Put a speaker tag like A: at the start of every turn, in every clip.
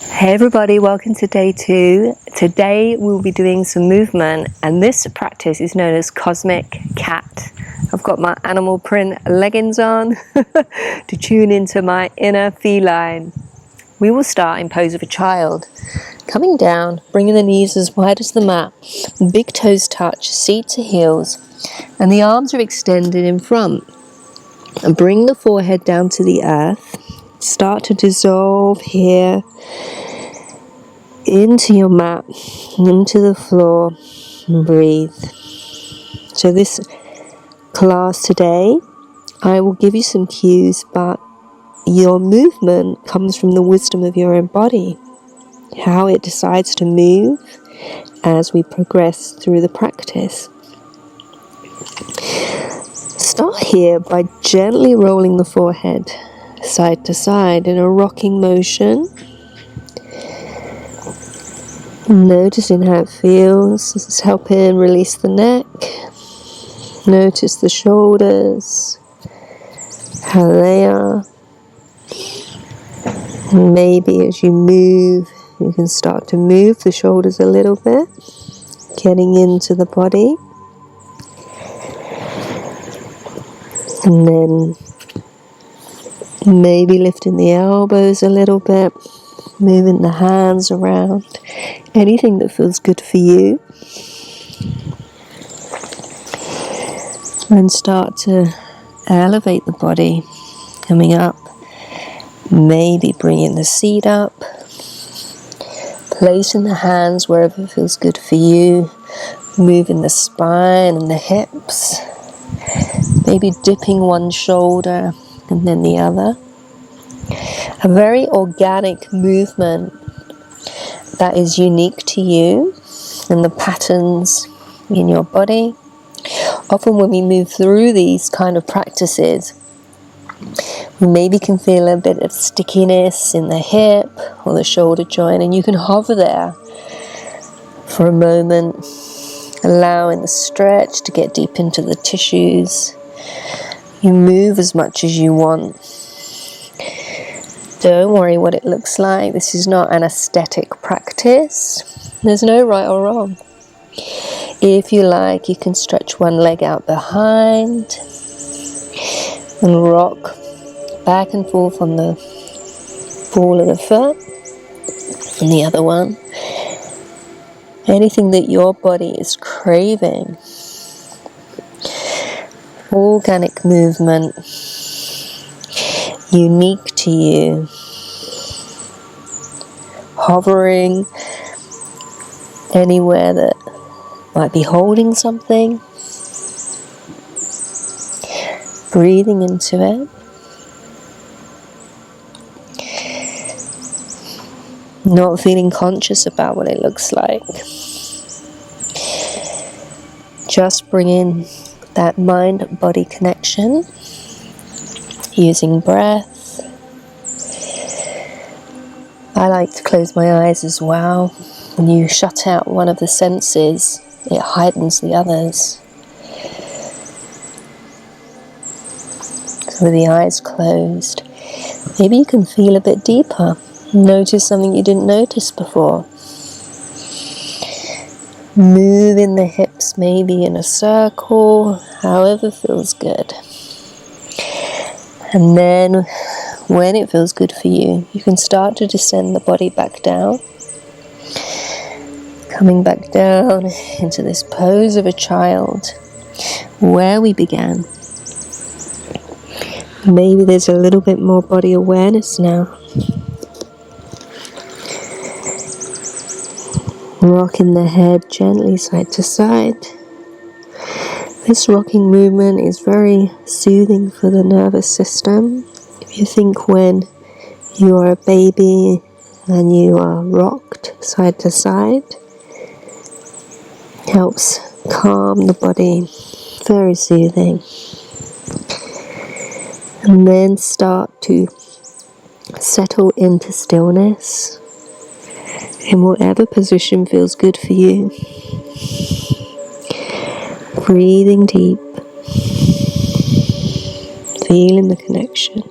A: Hey everybody, welcome to day 2. Today we'll be doing some movement, and this practice is known as Cosmic Cat. I've got my animal print leggings on to tune into my inner feline. We will start in pose of a child. Coming down, bringing the knees as wide as the mat, big toes touch, seat to heels, and the arms are extended in front. And bring the forehead down to the earth. Start to dissolve here into your mat, into the floor, and breathe. So this class today, I will give you some cues, but your movement comes from the wisdom of your own body, how it decides to move as we progress through the practice. Start here by gently rolling the forehead side to side in a rocking motion. Noticing how it feels. This is helping release the neck. Notice the shoulders, how they are. And maybe as you move, you can start to move the shoulders a little bit, getting into the body. And then maybe lifting the elbows a little bit, moving the hands around, anything that feels good for you. And start to elevate the body, coming up, maybe bringing the seat up, placing the hands wherever feels good for you, moving the spine and the hips, maybe dipping one shoulder and then the other. A very organic movement that is unique to you and the patterns in your body. Often when we move through these kind of practices, we maybe can feel a bit of stickiness in the hip or the shoulder joint, and you can hover there for a moment, allowing the stretch to get deep into the tissues. You move as much as you want. Don't worry what it looks like. This is not an aesthetic practice. There's no right or wrong. If you like, you can stretch one leg out behind and rock back and forth on the ball of the foot and the other one. Anything that your body is craving. Organic movement, unique to you. Hovering anywhere that might be holding something. Breathing into it. Not feeling conscious about what it looks like. Just bring in that mind-body connection. Using breath. I like to close my eyes as well. When you shut out one of the senses, it heightens the others. So with the eyes closed, maybe you can feel a bit deeper. Notice something you didn't notice before. Moving the hips maybe in a circle, however feels good. And then when it feels good for you, you can start to descend the body back down. Coming back down into this pose of a child, where we began. Maybe there's a little bit more body awareness now. Rocking the head gently side to side. This rocking movement is very soothing for the nervous system. If you think when you are a baby and you are rocked side to side, helps calm the body, very soothing. And then start to settle into stillness in whatever position feels good for you. Breathing deep, feeling the connection.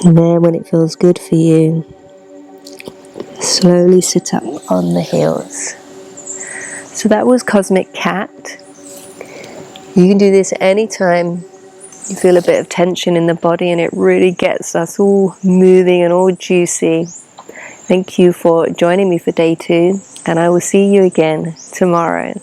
A: And then when it feels good for you, slowly sit up on the heels. So that was Cosmic Cat. You can do this anytime you feel a bit of tension in the body and it really gets us all moving and all juicy. Thank you for joining me for day 2, and I will see you again tomorrow.